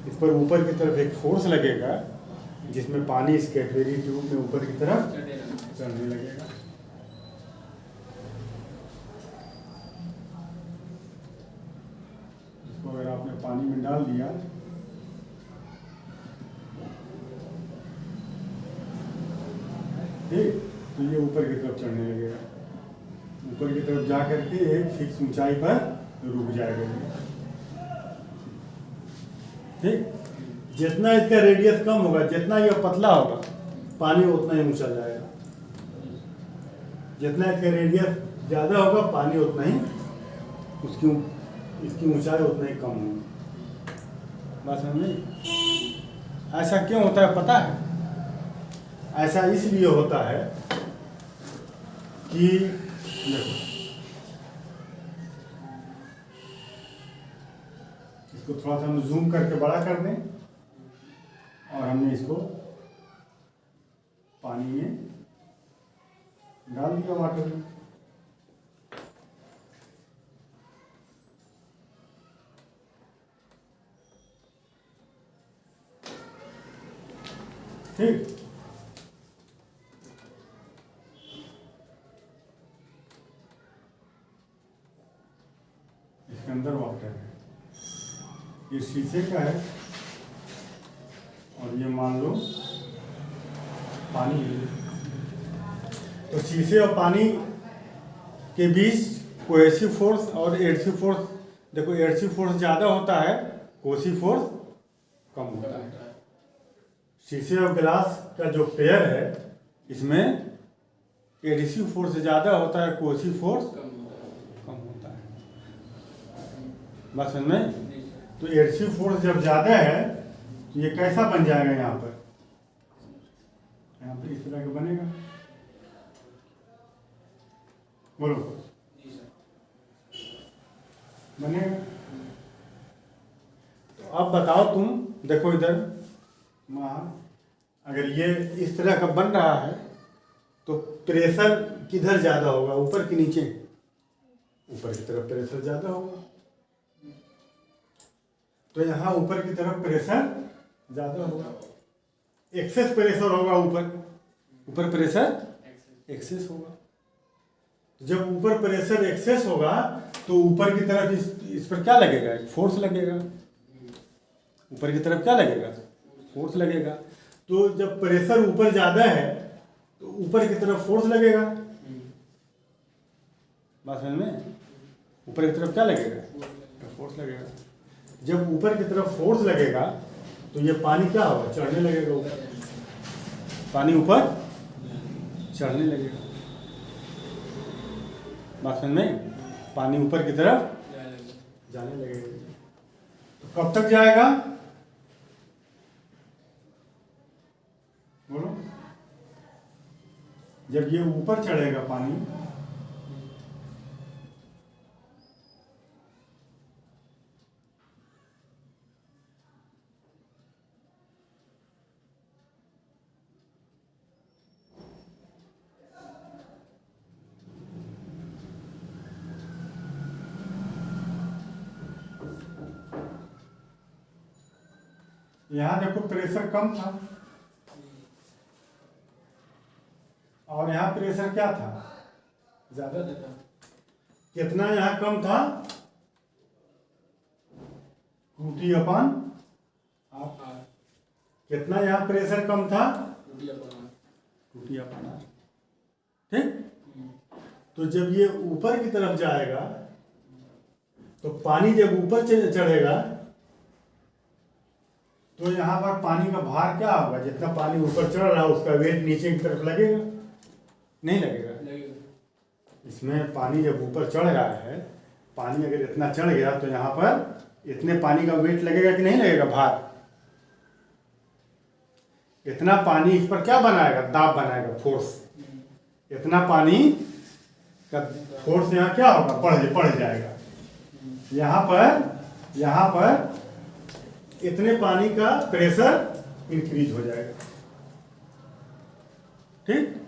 इस पर ऊपर की तरफ एक फोर्स लगेगा जिसमें पानी इस कैपिलरी ट्यूब में ऊपर की तरफ चढ़ने लगेगा। इसको अगर आपने पानी में डाल दिया ठीक, तो ये ऊपर की तरफ चढ़ने लगेगा। ऊपर की तरफ जा करके एक फिक्स ऊंचाई पर रुक जाएगा ठीक। जितना इसका रेडियस कम होगा, जितना यह पतला होगा, पानी उतना ही ऊंचा जाएगा। जितना इसका रेडियस ज़्यादा होगा, पानी उतना ही इसकी ऊंचाई उतना ही कम होगी। बात समझ में? ऐसा क्यों होता है पता है? ऐसा इसलिए होता है कि देखो, इसको थोड़ा सा हम जूम करके बड़ा कर दें और हमने इसको पानी में डाल दिया, वाटर में। ठीक, इसके अंदर वाटर है, ये शीशे का है और ये मान लो पानी है। तो शीशे और पानी के बीच कोहेसिव फोर्स और एडसिव फोर्स, देखो एडसिव फोर्स ज़्यादा होता है, कोहेसिव फोर्स कम होता है। शीशे और ग्लास का जो पेयर है इसमें एडसिव फोर्स ज़्यादा होता है, कोहेसिव फोर्स कम होता है। बात समझ में? तो एडसिव फोर्स जब ज़्यादा है तो ये कैसा बन जाएगा? यहाँ पर इस तरह का बनेगा। बोलो बनेगा। तो अब बताओ तुम, देखो इधर वहाँ, अगर ये इस तरह का बन रहा है तो प्रेशर किधर ज़्यादा होगा, ऊपर कि नीचे? ऊपर की तरफ प्रेशर ज़्यादा होगा। तो यहाँ ऊपर की तरफ प्रेशर ज़्यादा होगा, एक्सेस प्रेशर होगा। ऊपर प्रेशर एक्सेस होगा। जब ऊपर प्रेशर एक्सेस होगा तो ऊपर की तरफ इस पर क्या लगेगा? फोर्स लगेगा। ऊपर की तरफ क्या लगेगा? फोर्स लगेगा। तो जब प्रेशर ऊपर ज़्यादा है तो ऊपर की तरफ फोर्स लगेगा। बात समझ में? ऊपर की तरफ क्या लगेगा? फोर्स लगेगा। जब ऊपर की तरफ फोर्स लगेगा तो ये पानी क्या होगा? चढ़ने लगेगा ऊपर। पानी ऊपर चढ़ने लगेगा। बात समझ में? पानी ऊपर की तरफ जाने लगेगा। तो कब तक जाएगा? बोलो। जब ये ऊपर चढ़ेगा पानी यहाँ देखो प्रेशर कम था और यहाँ प्रेशर क्या था? ज्यादा था। कितना यहाँ कम था? 2T/r। कितना यहाँ प्रेशर कम था? 2T/r। ठीक। तो जब ये ऊपर की तरफ जाएगा तो पानी जब ऊपर चढ़ेगा तो यहाँ पर पानी का भार क्या होगा? जितना पानी ऊपर चढ़ रहा है उसका वेट नीचे की तरफ लगेगा, नहीं लगेगा? इसमें पानी जब ऊपर चढ़ रहा है, पानी अगर इतना चढ़ गया तो यहाँ पर इतने पानी का वेट लगेगा कि नहीं लगेगा? भार। इतना पानी इस पर क्या बनाएगा? दाब बनाएगा, फोर्स। इतना पानी का फोर्स यहाँ क्या होगा? बढ़ जाएगा। यहाँ पर इतने पानी का प्रेशर इंक्रीज हो जाएगा। ठीक।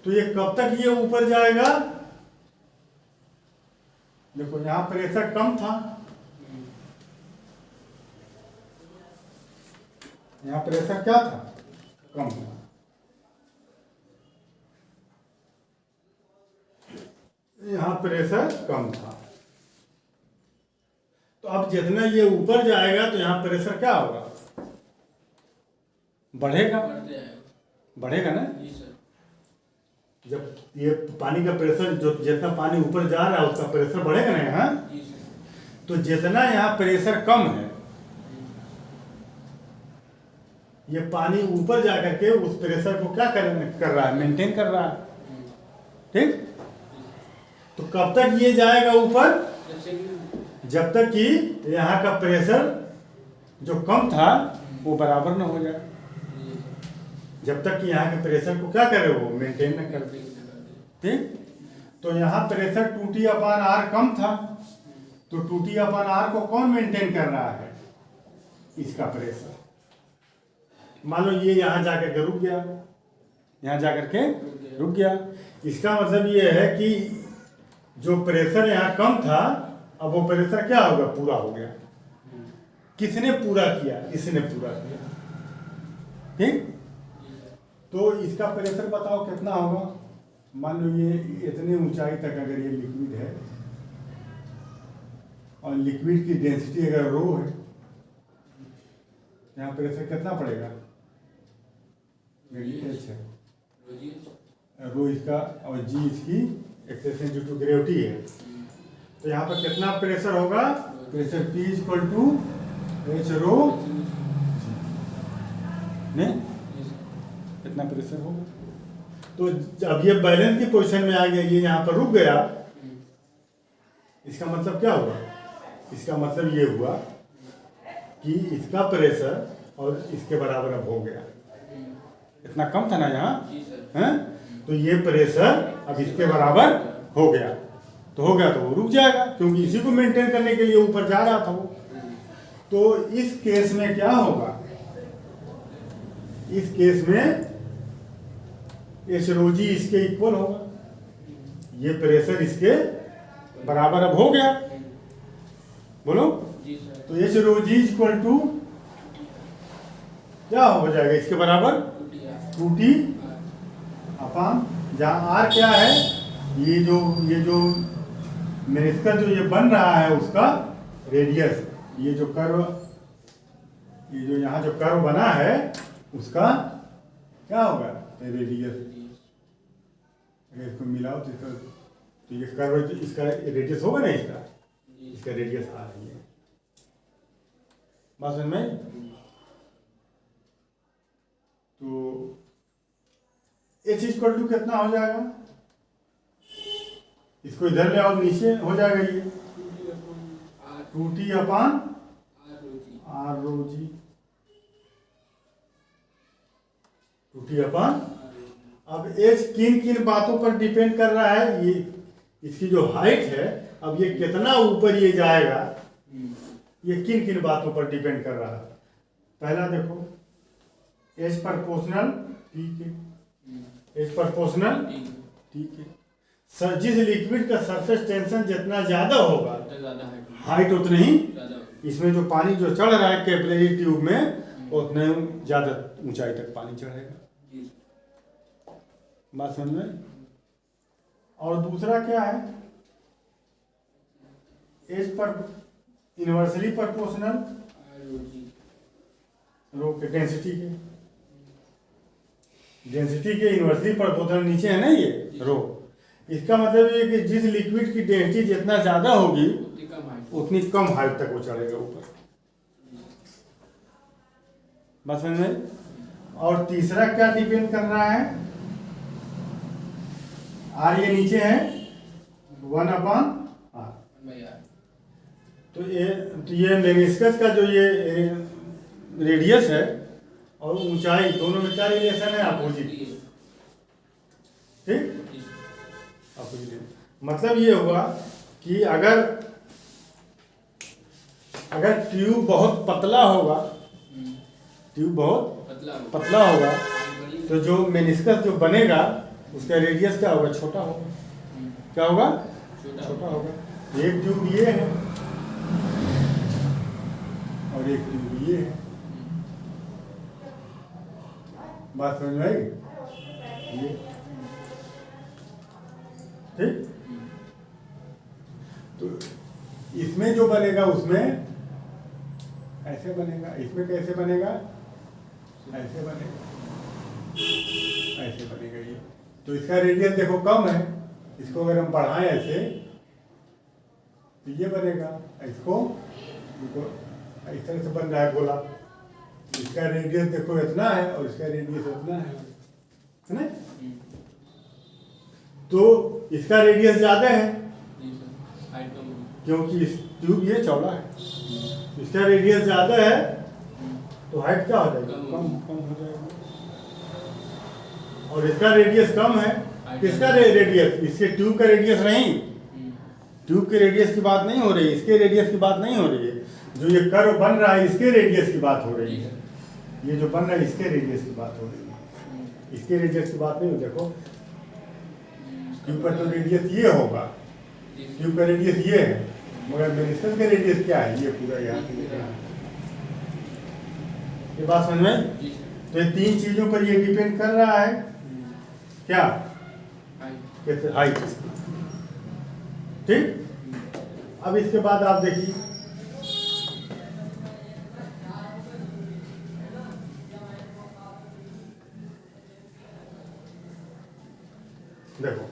तो ये कब तक ये ऊपर जाएगा? देखो यहाँ प्रेशर कम था, यहाँ प्रेशर क्या था, कम था। यहाँ प्रेशर कम था। तो अब जितना ये ऊपर जाएगा तो यहाँ प्रेशर क्या होगा, बढ़ेगा, बढ़ेगा ना। जब ये पानी का प्रेशर, जो जितना पानी ऊपर जा रहा है उसका प्रेशर बढ़ेगा ना यहाँ। तो जितना यहाँ प्रेशर कम है, ये पानी ऊपर जाकर के उस प्रेशर को क्या कर रहा है, मेंटेन कर रहा है। ठीक। तो कब तक ये जाएगा ऊपर, जब तक कि यहाँ का प्रेशर जो कम था वो बराबर न हो जाए। जब तक कि यहाँ के प्रेशर को क्या करे, वो मेंटेन न कर दे। ठीक। तो यहाँ प्रेशर 2T/R कम था, तो 2T/R को कौन मेंटेन कर रहा है, इसका प्रेशर। मान लो ये यहाँ जाकर के रुक गया, यहाँ जाकर के रुक गया। इसका मतलब ये है कि जो प्रेशर यहाँ कम था, अब वो प्रेशर क्या होगा, पूरा हो गया। किसने पूरा किया, इसने पूरा किया। ठीक। तो इसका प्रेशर बताओ कितना होगा। मान लो ये इतने ऊंचाई तक अगर ये लिक्विड है और लिक्विड की डेंसिटी अगर रो है, यहाँ प्रेशर कितना पड़ेगा, H है, रो इसका और जी इसकी एक्सेशन ड्यू टू ग्रेविटी है। तो यहाँ पर कितना प्रेशर होगा, प्रेशर P = H रो नहीं, कितना प्रेशर होगा। तो अब ये बैलेंस की पोजीशन में आ गया, ये यहाँ पर रुक गया। इसका मतलब क्या हुआ, इसका मतलब ये हुआ कि इसका प्रेशर और इसके बराबर अब हो गया। इतना कम था ना यहाँ, हैं? तो ये प्रेशर अब इसके बराबर हो गया। तो हो गया तो वो रुक जाएगा, क्योंकि इसी को मेंटेन करने के लिए ऊपर जा रहा था वो। तो इस केस में क्या होगा, इस केस में H rho g इसके इक्वल होगा। ये प्रेशर इसके बराबर अब हो गया, बोलो। तो H rho g = क्या हो जाएगा, इसके बराबर 2T/, जहाँ R क्या है, ये जो मेनिस्कस जो ये बन रहा है उसका रेडियस, ये जो कर्व, ये जो यहाँ जो कर्व बना है उसका क्या होगा, रेडियस। अगर इसको मिलाओ तो ये कर्व, तो इसका रेडियस होगा ना, इसका रेडियस आ रही है। बात समझ में। तो H = कितना हो जाएगा, इसको इधर ले आओ, नीचे हो जाएगा ये 2T/R रो जी, 2T/। अब H किन किन बातों पर डिपेंड कर रहा है, ये इसकी जो हाइट है, अब ये कितना ऊपर ये जाएगा, ये किन किन बातों पर डिपेंड कर रहा है। पहला देखो, H प्रोपोर्शनल T के, H प्रोपोर्शनल T के। जिस लिक्विड का सरफेस टेंशन जितना ज्यादा होगा, हाइट उतनी ही, इसमें जो पानी जो चढ़ रहा है कैपिलरी ट्यूब में, उतने ज्यादा ऊंचाई तक पानी चढ़ेगा। बात समझ में। और दूसरा क्या है, H पर इनवर्सली प्रोपोर्शनल रो के डेंसिटी के इनवर्सली प्रोपोर्शनल, नीचे है ना ये रो। इसका मतलब ये कि जिस लिक्विड की डेंसिटी जितना ज्यादा होगी उतनी कम हाइट तक वो चढ़ेगा ऊपर। बात समझ में। और तीसरा क्या डिपेंड कर रहा है, R ये नीचे है 1/R। तो ये मेनिस्कस का जो ये रेडियस है और ऊंचाई, दोनों में क्या रिलेशन है, अपोजिट। ठीक, अपोजिट। मतलब ये हुआ कि अगर ट्यूब बहुत पतला होगा, ट्यूब बहुत पतला होगा, तो जो मेनिस्कस जो बनेगा उसका रेडियस क्या होगा, छोटा होगा। क्या होगा, छोटा होगा। एक ट्यूब ये है और एक ट्यूब ये है। बात समझ में आई? ये ठीक। तो इसमें जो बनेगा उसमें ऐसे बनेगा, इसमें कैसे बनेगा? ऐसे बनेगा, ऐसे बनेगा ये। तो इसका रेडियस देखो कम है, इसको अगर हम बढ़ाएं ऐसे तो ये बनेगा। इसको देखो इस तरह से बन रहा है गोला। इसका रेडियस देखो इतना है और इसका रेडियस इतना है ना? तो इसका रेडियस ज्यादा है क्योंकि इस ट्यूब ये चौड़ा है। इसका रेडियस ज्यादा है तो हाइट क्या हो जाएगी? कम हो जाएगी। और इसका रेडियस कम है। किसका रेडियस? इसके ट्यूब का रेडियस नहीं, ट्यूब के रेडियस की बात नहीं हो रही, इसके रेडियस की बात नहीं हो रही है। जो ये कर्व बन रहा है इसके रेडियस की बात हो रही है। ये जो बन रहा है इसके रेडियस की बात हो रही है, इसके रेडियस की बात नहीं हो। देखो ट्यूब का तो रेडियस ये होगा, ट्यूब का रेडियस ये है, मगर मेनिस्कस का रेडियस क्या है? ये पूरा यहाँ पे। ये बात समझ में? तो ये तीन चीजों पर ये डिपेंड कर रहा है। क्या? कैसे? हाइट। ठीक। अब इसके बाद आप देखिए, देखो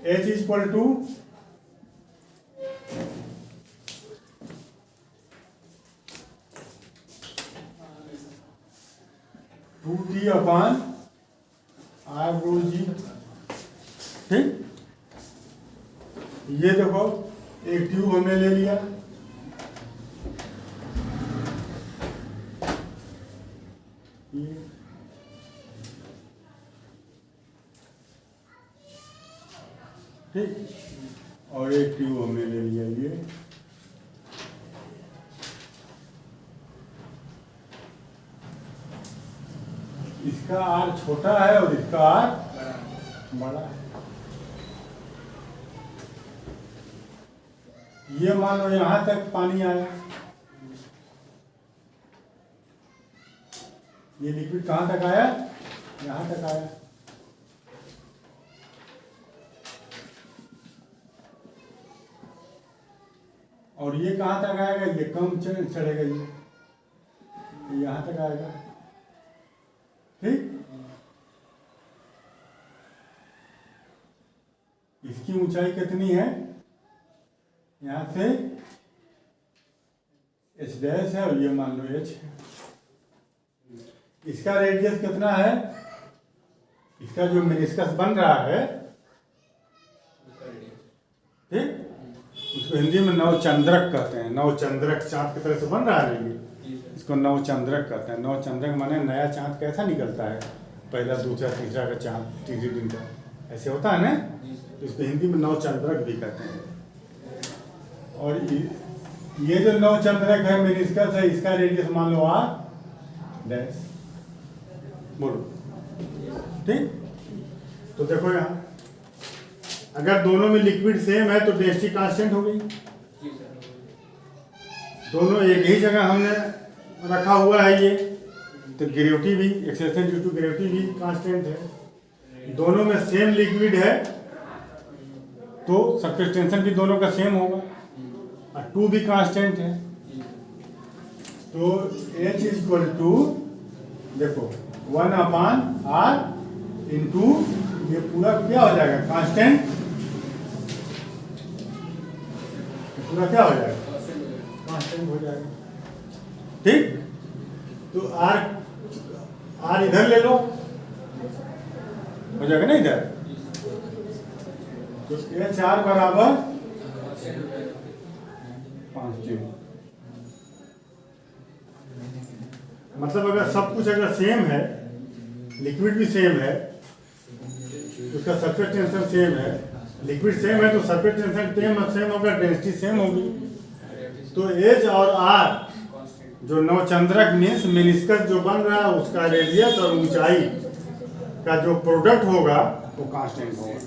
H equal to two t upon r rho g. ठीक। ये देखो एक ट्यूब हमने ले लिया, ठीक, और एक ट्यूब हमने ले लिया ये। इसका आर छोटा है और इसका आर बड़ा है। ये मान लो यहां तक पानी आया, ये लिक्विड कहां तक आया? यहां तक आया। और ये कहां तक आएगा? ये कम चढ़ेगा, ये यहां तक आएगा। ठीक। इसकी ऊंचाई कितनी है? यहां से h डैश है और ये मान लो h है। इसका रेडियस कितना है? इसका जो मेनिस्कस बन रहा है, ठीक, उसको हिंदी में नवचंद्रक कहते हैं। नवचंद्रक, चांद की तरह से बन रहा है ये, इसको नवचंद्रक कहते हैं। नवचंद्रक माने नया चांद कैसा निकलता है, पहला दूसरा तीसरा का चांद, तीसरे दिन का, ऐसे होता है ना? तो इसको हिंदी में नवचंद्रक भी कहते हैं। और ये जो नवचंद्रक है, मेनिस्कस है, इसका रेडियस मान लो आर डैश। बोलो। ठीक। तो देखो यहाँ अगर दोनों में लिक्विड सेम है तो डेंसिटी कांस्टेंट हो गई। दोनों एक ही जगह हमने रखा हुआ है ये, तो ग्रेविटी भी, एक्सेलरेशन ड्यू टू ग्रेविटी भी कांस्टेंट है। दोनों में सेम लिक्विड है तो सरफेस टेंशन भी दोनों का सेम होगा, और 2 भी कांस्टेंट है। तो H इक्वल टू देखो 1/r इंटू ये पूरा क्या हो जाएगा? कांस्टेंट। पूरा क्या हो जाएगा? कांस्टेंट हो जाएगा। ठीक। तो r इधर ले लो, हो जाएगा ना इधर। तो HR बराबर 5 मतलब अगर सब कुछ अगर सेम है, लिक्विड भी सेम है, उसका सरफेस टेंशन सेम है, लिक्विड सेम है तो सरफेस टेंशन सेम होगा, डेंसिटी सेम होगी। तो H और R जो नवचंद्रक मीन्स मेनिस्कस जो बन रहा है उसका रेडियस और ऊंचाई का जो प्रोडक्ट होगा वो कांस्टेंट होगा।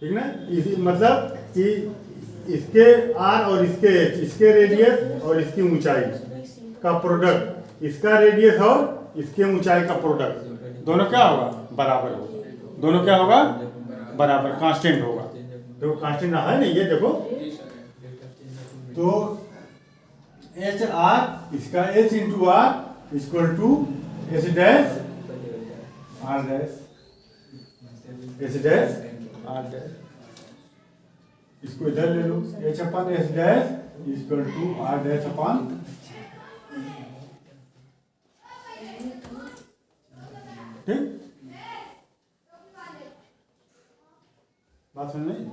ठीक ना? मतलब कि इसके R और इसके H, इसके रेडियस और इसकी ऊंचाई का प्रोडक्ट इसका रेडियस और इसके ऊंचाई का प्रोडक्ट दोनों क्या होगा, बराबर होगा। दोनों क्या होगा, बराबर, कांस्टेंट होगा। देखो कांस्टेंट है नहीं, ये देखो, तो एच आर, इसका h into r equal to h dash r dash, h dash r dash. इसको इधर ले लो, h upon h dash equal to r dash upon, ठीक, बात सुन रही,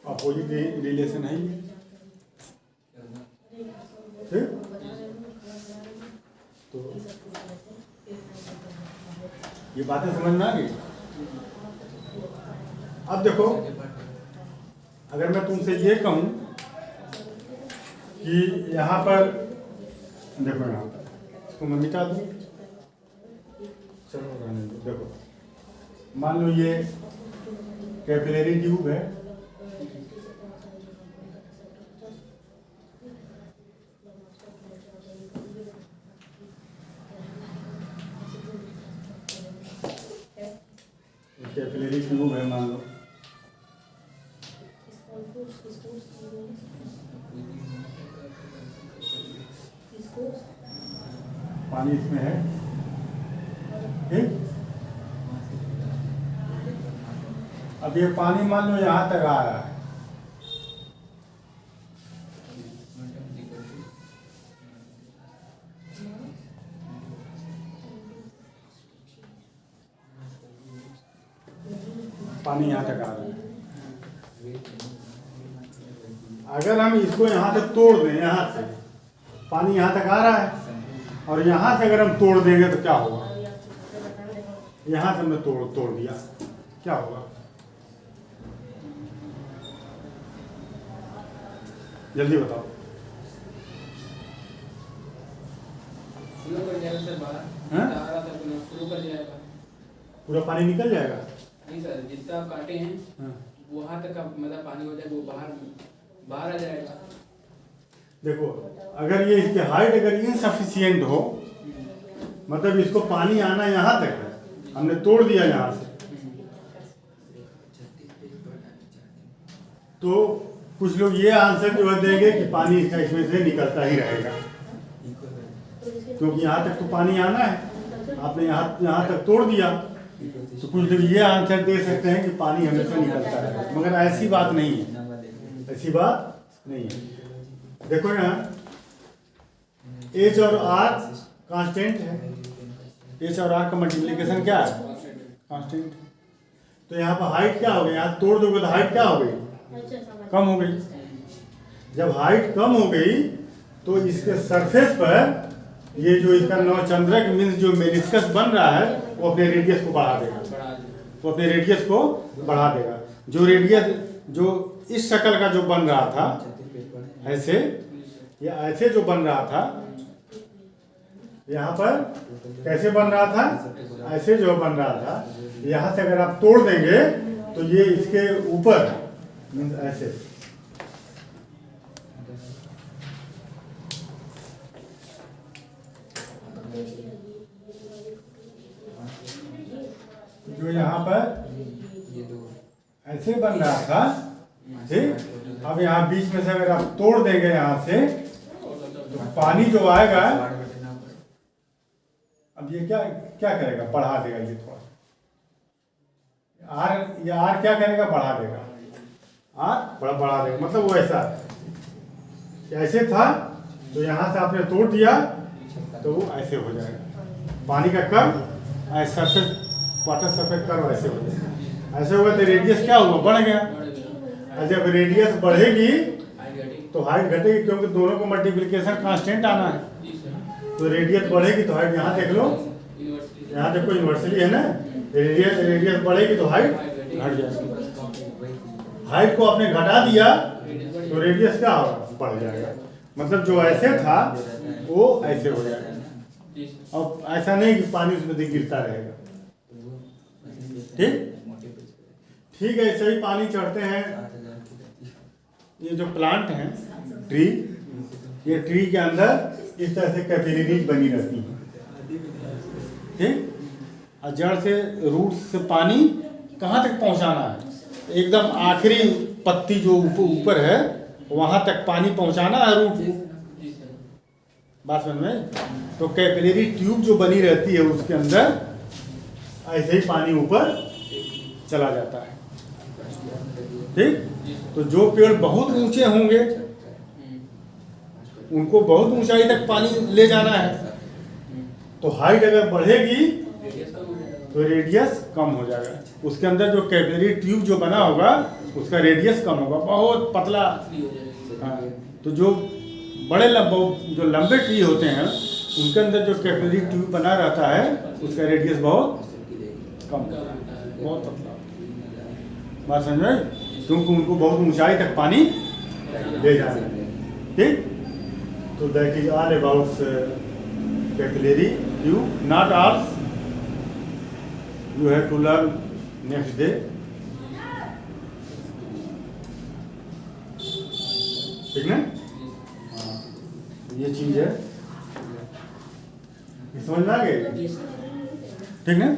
अपोजिट रिलेशन है ये, ठीक। तो ये बातें समझ में आ गई। अब देखो, अगर मैं तुमसे ये कहूं कि यहाँ पर देखो, यहाँ पर इसको मैं मिटा दूं, चलो रहने दो। देखो मान लो ये कैपिलरी ट्यूब है, कैपिलरी ट्यूब है मान लो, पानी इसमें है, ठीक। अब ये पानी मान लो यहाँ तक आ रहा है, पानी यहाँ तक आ रहा है। अगर हम इसको यहाँ से तोड़ दें, यहाँ से पानी यहाँ तक आ रहा है, और यहाँ से अगर हम तोड़ देंगे तो क्या होगा, यहाँ से हमने तोड़ दिया, क्या होगा, जल्दी बताओ। पूरा पानी निकल जाएगा? नहीं सर, जितना आप काटे हैं वहाँ तक का मतलब पानी हो जाए, वो बाहर आ जाएगा। देखो अगर ये इसके हाइट अगर इनसफिशिएंट हो, मतलब इसको पानी आना यहाँ तक है, हमने तोड़ दिया यहाँ से, तो कुछ लोग ये आंसर जो है देंगे कि पानी इसका इसमें से निकलता ही रहेगा, क्योंकि यहाँ तक तो पानी आना है, आपने यहाँ तक तोड़ दिया। तो कुछ लोग ये आंसर दे सकते हैं कि पानी हमेशा निकलता है, मगर ऐसी बात नहीं है, ऐसी बात नहीं है। देखो यहाँ एच और आर कांस्टेंट है, एच और आर का मल्टीप्लिकेशन क्या है, कांस्टेंट। तो यहाँ पर हाइट क्या हो गई, यहाँ तोड़ दोगे तो हाइट क्या हो गई, कम हो गई। जब हाइट कम हो गई तो इसके सरफेस पर ये जो इसका नवचंद्रक मीन्स जो मेनिस्कस बन रहा है वो अपने रेडियस को बढ़ा देगा, वो अपने रेडियस को बढ़ा देगा। जो रेडियस जो इस शक्ल का जो बन रहा था ऐसे, ये ऐसे जो बन रहा था, यहाँ पर कैसे बन रहा था, ऐसे जो बन रहा था, यहाँ से अगर आप तोड़ देंगे तो ये इसके ऊपर मीन्स ऐसे, जो यहाँ पर ऐसे बन रहा था, ठीक। अब यहाँ बीच में से अगर आप तोड़ देंगे यहाँ से तो पानी जो आएगा, अब ये क्या क्या करेगा, बढ़ा देगा ये थोड़ा, ये आर क्या करेगा, बढ़ा देगा, आर बढ़ा देगा, मतलब वो ऐसा ऐसे था तो यहाँ से आपने तोड़ दिया तो वो ऐसे हो जाएगा, पानी का कर्व ऐसा से वाटर सरफेस कर्व ऐसे हो जाएगा। ऐसे हुआ तो रेडियस क्या हुआ, बढ़ गया। और जब रेडियस बढ़ेगी तो हाइट घटेगी, क्योंकि दोनों को मल्टीप्लिकेशन कांस्टेंट आना है। तो रेडियस बढ़ेगी तो हाइट, यहाँ देख लो, यहाँ देखो यूनिवर्सली है ना, रेडियस बढ़ेगी तो हाइट घट जाएगी। हाइट को आपने घटा दिया तो रेडियस क्या होगा, बढ़ जाएगा। मतलब जो ऐसे था वो ऐसे हो जाएगा। अब ऐसा नहीं कि पानी उसमें से गिरता रहेगा, ठीक ठीक है। ऐसे ही पानी चढ़ते हैं, ये जो प्लांट हैं, ट्री, ये ट्री के अंदर इस तरह से कैपिलरीज बनी रहती हैं, ठीक। और जड़ से रूट से पानी कहाँ तक पहुँचाना है, एकदम आखिरी पत्ती जो ऊपर है वहाँ तक पानी पहुँचाना है रूट। जी सर। बात समझ में। तो कैपिलरी ट्यूब जो बनी रहती है उसके अंदर ऐसे ही पानी ऊपर चला जाता है, ठीक। तो जो पेड़ बहुत ऊंचे होंगे उनको बहुत ऊंचाई तक पानी ले जाना है, तो हाइट अगर बढ़ेगी तो रेडियस कम हो जाएगा। उसके अंदर जो कैपिलरी ट्यूब जो बना होगा उसका रेडियस कम होगा, बहुत पतला। हाँ, तो जो बड़े जो लंबे ट्री होते हैं उनके अंदर जो कैपिलरी ट्यूब बना रहता है उसका रेडियस बहुत कम होता है, बहुत पतला। बात समझ में, क्योंकि उनको बहुत ऊंचाई तक पानी ले जाना है, ठीक। तो that is all about capillary tube, not ours, you have to learn next day, ठीक ना। हाँ, ये चीज है, समझ में आ गई, ठीक ना।